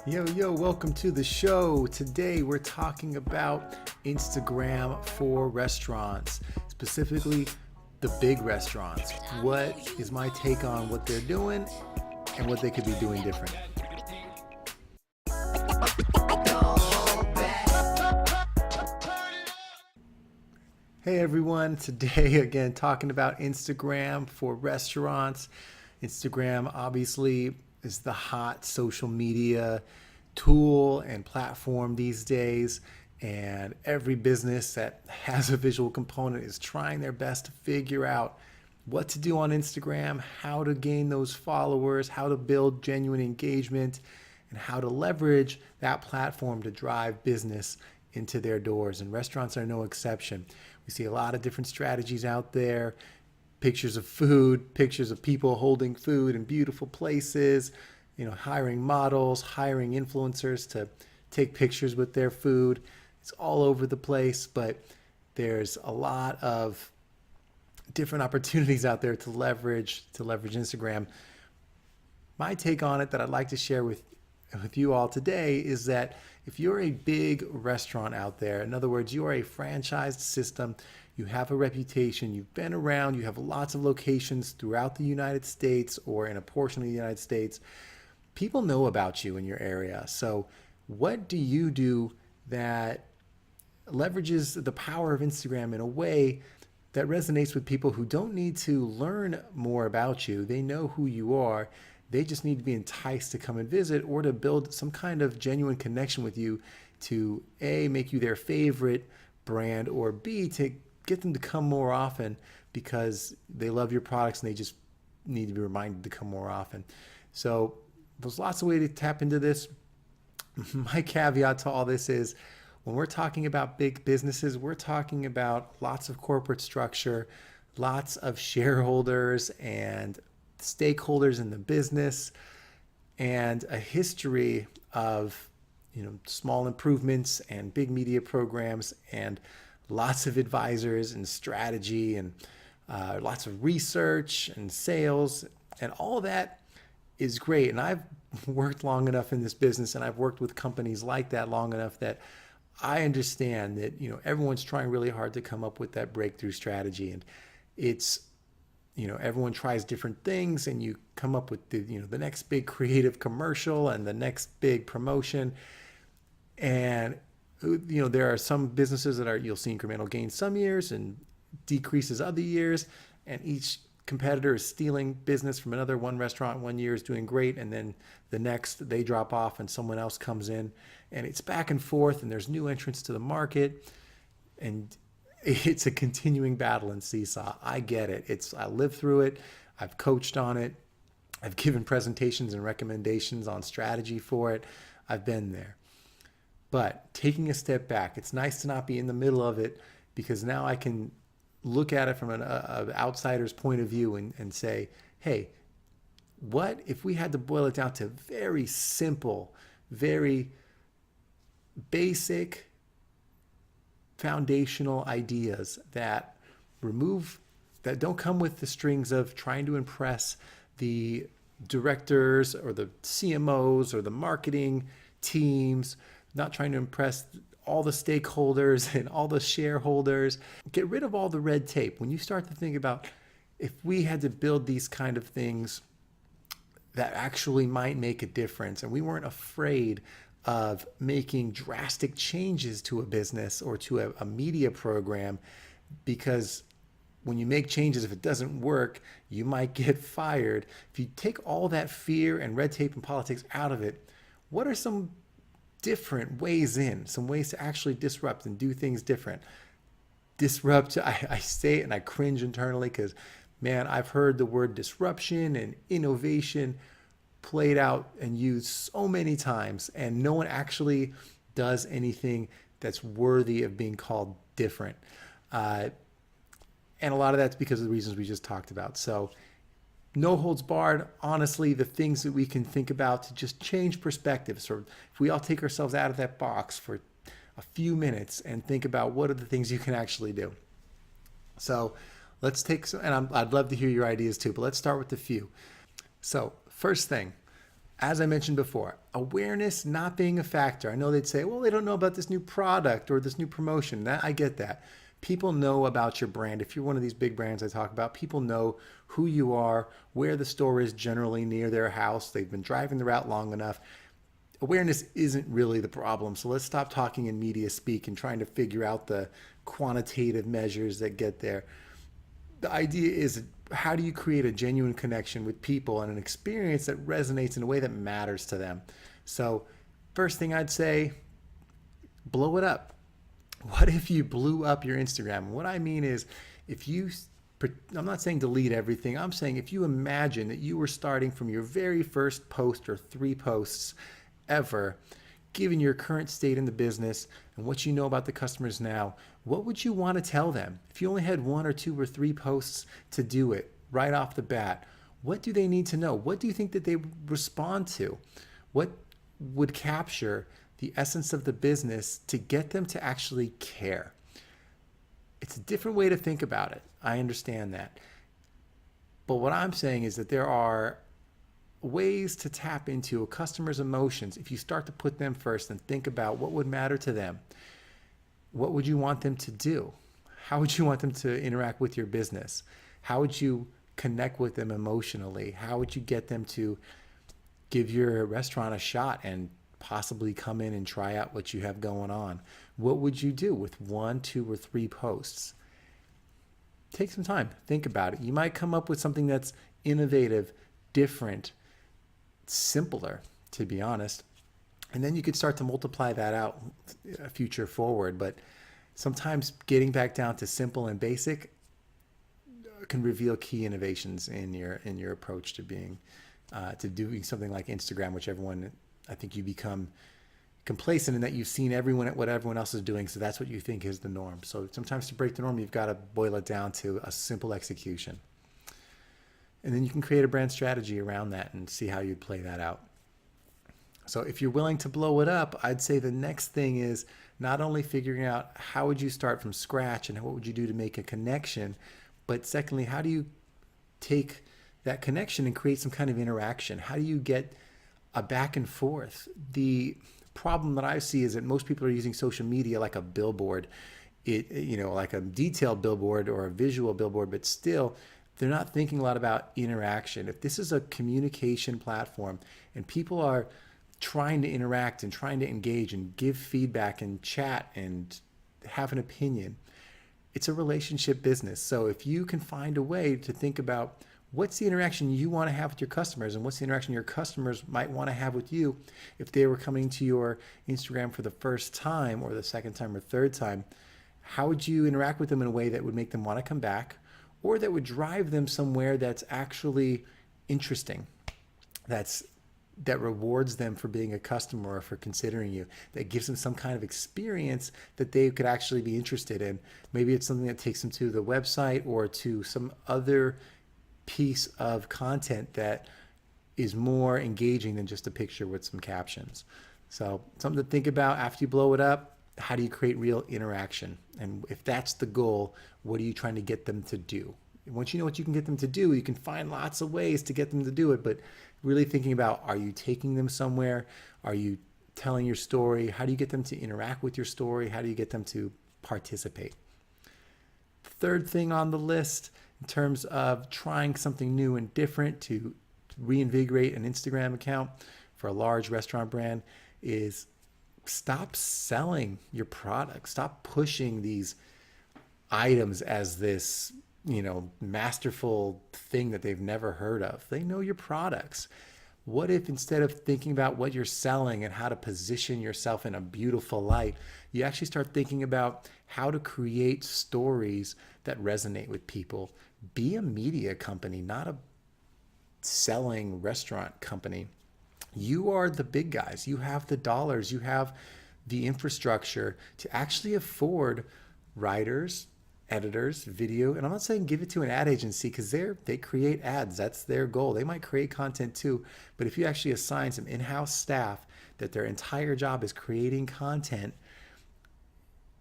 Yo, welcome to the show. Today we're talking about Instagram for restaurants, specifically the big restaurants. What is my take on what they're doing and what they could be doing different? Hey everyone, today again talking about Instagram for restaurants. Instagram obviously is the hot social media tool and platform these days, and every business that has a visual component is trying their best to figure out what to do on Instagram, how to gain those followers, how to build genuine engagement, and how to leverage that platform to drive business into their doors. And restaurants are no exception. We see a lot of different strategies out there, pictures of food, pictures of people holding food in beautiful places, hiring models, hiring influencers to take pictures with their food. It's all over the place, but there's a lot of different opportunities out there to leverage Instagram. My take on it that I'd like to share with you all today is that if you're a big restaurant out there, in other words, you are a franchised system, you have a reputation, you've been around, you have lots of locations throughout the United States or in a portion of the United States, people know about you in your area. So what do you do that leverages the power of Instagram in a way that resonates with people who don't need to learn more about you? They know who you are. They just need to be enticed to come and visit or to build some kind of genuine connection with you to A, make you their favorite brand, or B, to get them to come more often because they love your products and they just need to be reminded to come more often. So there's lots of ways to tap into this. My caveat to all this is when we're talking about big businesses, we're talking about lots of corporate structure, lots of shareholders and stakeholders in the business, and a history of small improvements and big media programs and lots of advisors and strategy and lots of research and sales, and all that is great. And I've worked long enough in this business and I've worked with companies like that long enough that I understand that everyone's trying really hard to come up with that breakthrough strategy, and it's everyone tries different things and you come up with the next big creative commercial and the next big promotion. And there are some businesses that you'll see incremental gains some years and decreases other years, and each competitor is stealing business from another. One restaurant one year is doing great, and then the next they drop off and someone else comes in, and it's back and forth, and there's new entrants to the market, and it's a continuing battle and seesaw. I get it. I lived through it. I've coached on it. I've given presentations and recommendations on strategy for it. I've been there. But taking a step back, it's nice to not be in the middle of it, because now I can look at it from an outsider's point of view and say, hey, what if we had to boil it down to very simple, very basic, foundational ideas that don't come with the strings of trying to impress the directors or the CMOs or the marketing teams, not trying to impress all the stakeholders and all the shareholders. Get rid of all the red tape. When you start to think about if we had to build these kind of things that actually might make a difference, and we weren't afraid of making drastic changes to a business or to a media program, because when you make changes, if it doesn't work, you might get fired. If you take all that fear and red tape and politics out of it, what are some different ways some ways to actually disrupt and do things different? Disrupt, I say it and I cringe internally because, man, I've heard the word disruption and innovation played out and used so many times, and no one actually does anything that's worthy of being called different. And a lot of that's because of the reasons we just talked about. So no holds barred, honestly, the things that we can think about to just change perspectives, or if we all take ourselves out of that box for a few minutes and think about what are the things you can actually do. So let's take some, and I'd love to hear your ideas too, but let's start with a few. So first thing, As I mentioned before, awareness not being a factor. I know they'd say, well, they don't know about this new product or this new promotion. That I get that. People know about your brand. If you're one of these big brands I talk about, people know who you are, where the store is generally near their house. They've been driving the route long enough. Awareness isn't really the problem. So let's stop talking in media speak and trying to figure out the quantitative measures that get there. The idea is, how do you create a genuine connection with people and an experience that resonates in a way that matters to them? So first thing I'd say, blow it up. What if you blew up your Instagram? What I mean is, if you, I'm not saying delete everything. I'm saying if you imagine that you were starting from your very first post or 3 posts ever, given your current state in the business and what you know about the customers now, what would you want to tell them? If you only had 1 or 2 or 3 posts to do it right off the bat, what do they need to know? What do you think that they would respond to? What would capture the essence of the business to get them to actually care? It's a different way to think about it. I understand that. But what I'm saying is that there are ways to tap into a customer's emotions if you start to put them first and think about what would matter to them. What would you want them to do? How would you want them to interact with your business? How would you connect with them emotionally? How would you get them to give your restaurant a shot and possibly come in and try out what you have going on? What would you do with 1, 2, or 3 posts? Take some time, think about it. You might come up with something that's innovative, different, simpler, to be honest. And then you could start to multiply that out future forward. But sometimes getting back down to simple and basic can reveal key innovations in your approach to being to doing something like Instagram, which everyone, I think you become complacent in that you've seen what everyone else is doing, so that's what you think is the norm. So sometimes to break the norm, you've got to boil it down to a simple execution. And then you can create a brand strategy around that and see how you'd play that out. So if you're willing to blow it up, I'd say the next thing is not only figuring out how would you start from scratch and what would you do to make a connection, but secondly, how do you take that connection and create some kind of interaction? How do you get a back and forth? The problem that I see is that most people are using social media like a billboard, like a detailed billboard or a visual billboard, but still they're not thinking a lot about interaction. If this is a communication platform and people are trying to interact and trying to engage and give feedback and chat and have an opinion, it's a relationship business. So if you can find a way to think about what's the interaction you want to have with your customers and what's the interaction your customers might want to have with you if they were coming to your Instagram for the first time or the second time or third time, how would you interact with them in a way that would make them want to come back, or that would drive them somewhere that's actually interesting, that rewards them for being a customer or for considering you, that gives them some kind of experience that they could actually be interested in. Maybe it's something that takes them to the website or to some other piece of content that is more engaging than just a picture with some captions. So something to think about after you blow it up. How do you create real interaction? And if that's the goal, what are you trying to get them to do? Once you know what you can get them to do, you can find lots of ways to get them to do it, but really thinking about, are you taking them somewhere? Are you telling your story? How do you get them to interact with your story? How do you get them to participate? Third thing on the list, in terms of trying something new and different to reinvigorate an Instagram account for a large restaurant brand, is stop selling your product. Stop pushing these items as this, masterful thing that they've never heard of. They know your products. What if instead of thinking about what you're selling and how to position yourself in a beautiful light, you actually start thinking about how to create stories that resonate with people? Be a media company, not a selling restaurant company. You are the big guys. You have the dollars. You have the infrastructure to actually afford writers, editors, video. And I'm not saying give it to an ad agency, because they create ads. That's their goal. They might create content too. But if you actually assign some in-house staff that their entire job is creating content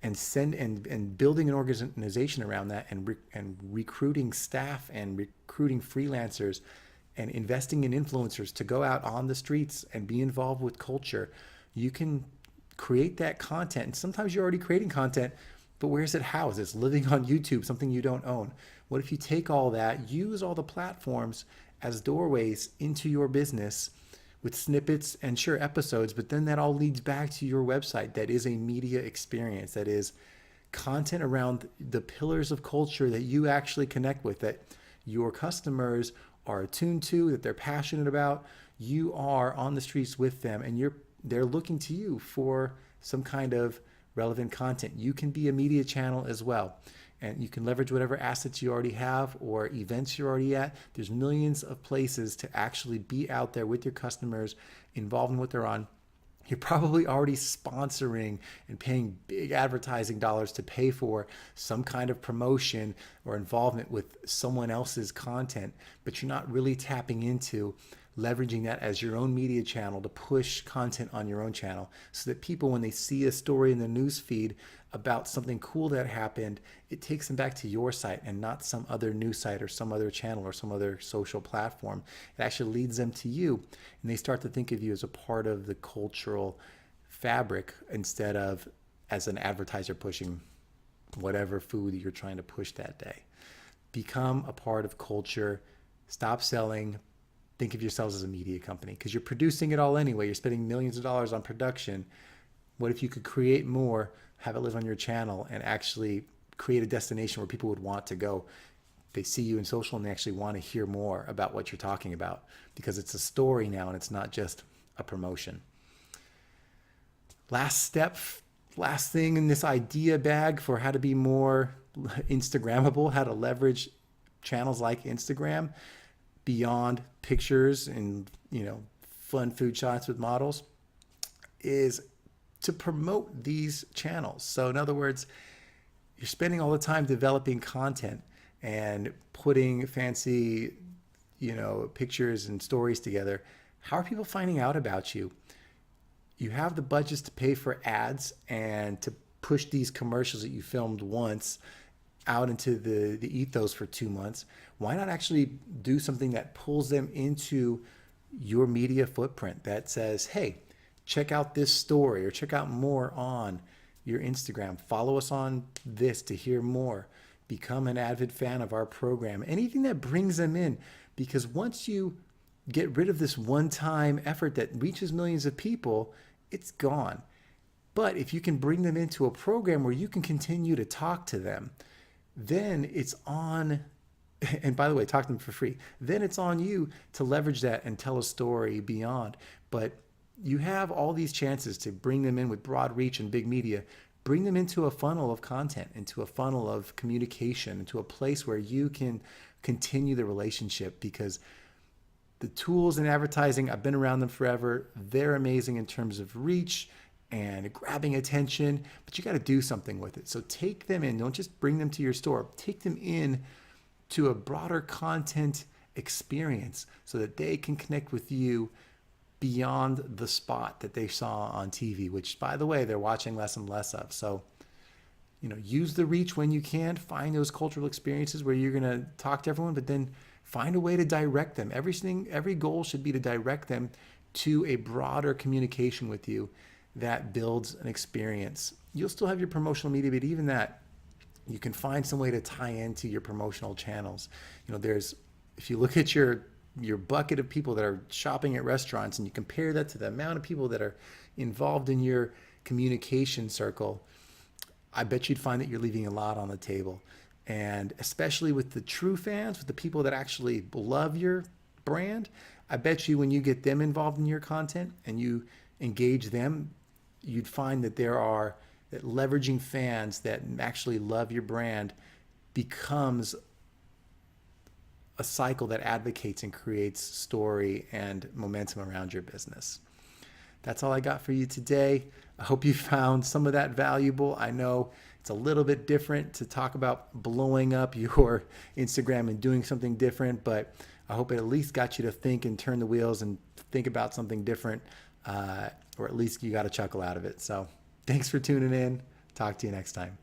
and building an organization around that, and recruiting staff and recruiting freelancers and investing in influencers to go out on the streets and be involved with culture, you can create that content. And sometimes you're already creating content, but where's it housed? It's living on YouTube, something you don't own. What if you take all that, use all the platforms as doorways into your business with snippets and sure episodes, but then that all leads back to your website that is a media experience, that is content around the pillars of culture that you actually connect with, that your customers are attuned to, that they're passionate about. You are on the streets with them, and they're looking to you for some kind of relevant content. You can be a media channel as well, and you can leverage whatever assets you already have or events you're already at. There's millions of places to actually be out there with your customers, involved in what they're on. You're probably already sponsoring and paying big advertising dollars to pay for some kind of promotion or involvement with someone else's content, but you're not really tapping into leveraging that as your own media channel to push content on your own channel, so that people, when they see a story in the news feed about something cool that happened, it takes them back to your site and not some other news site or some other channel or some other social platform. It actually leads them to you, and they start to think of you as a part of the cultural fabric instead of as an advertiser pushing whatever food you're trying to push that day. Become a part of culture. Stop selling. Think of yourselves as a media company, because you're producing it all anyway. You're spending millions of dollars on production. What if you could create more, have it live on your channel, and actually create a destination where people would want to go? They see you in social and they actually want to hear more about what you're talking about, because it's a story now and it's not just a promotion. Last step, last thing in this idea bag for how to be more Instagrammable, how to leverage channels like Instagram beyond pictures and fun food shots with models, is to promote these channels. So in other words, you're spending all the time developing content and putting fancy pictures and stories together. How are people finding out about you? You have the budgets to pay for ads and to push these commercials that you filmed once out into the ethos for 2 months. Why not actually do something that pulls them into your media footprint that says, hey, check out this story, or check out more on your Instagram. Follow us on this to hear more. Become an avid fan of our program. Anything that brings them in, because once you get rid of this one-time effort that reaches millions of people, it's gone. But if you can bring them into a program where you can continue to talk to them, then it's on, and by the way, talk to them for free. Then it's on you to leverage that and tell a story beyond. But you have all these chances to bring them in with broad reach and big media. Bring them into a funnel of content, into a funnel of communication, into a place where you can continue the relationship, because the tools in advertising, I've been around them forever. They're amazing in terms of reach and grabbing attention, but you got to do something with it. So take them in. Don't just bring them to your store. Take them in to a broader content experience so that they can connect with you beyond the spot that they saw on TV, which, by the way, they're watching less and less of. So, use the reach when you can. Find those cultural experiences where you're going to talk to everyone, but then find a way to direct them. Every goal should be to direct them to a broader communication with you that builds an experience. You'll still have your promotional media, but even that, you can find some way to tie into your promotional channels. If you look at your bucket of people that are shopping at restaurants and you compare that to the amount of people that are involved in your communication circle, I bet you'd find that you're leaving a lot on the table. And especially with the true fans, with the people that actually love your brand, I bet you when you get them involved in your content and you engage them, you'd find that that leveraging fans that actually love your brand becomes a cycle that advocates and creates story and momentum around your business. That's all I got for you today. I hope you found some of that valuable. I know it's a little bit different to talk about blowing up your Instagram and doing something different, but I hope it at least got you to think and turn the wheels and think about something different, or at least you got a chuckle out of it. So thanks for tuning in. Talk to you next time.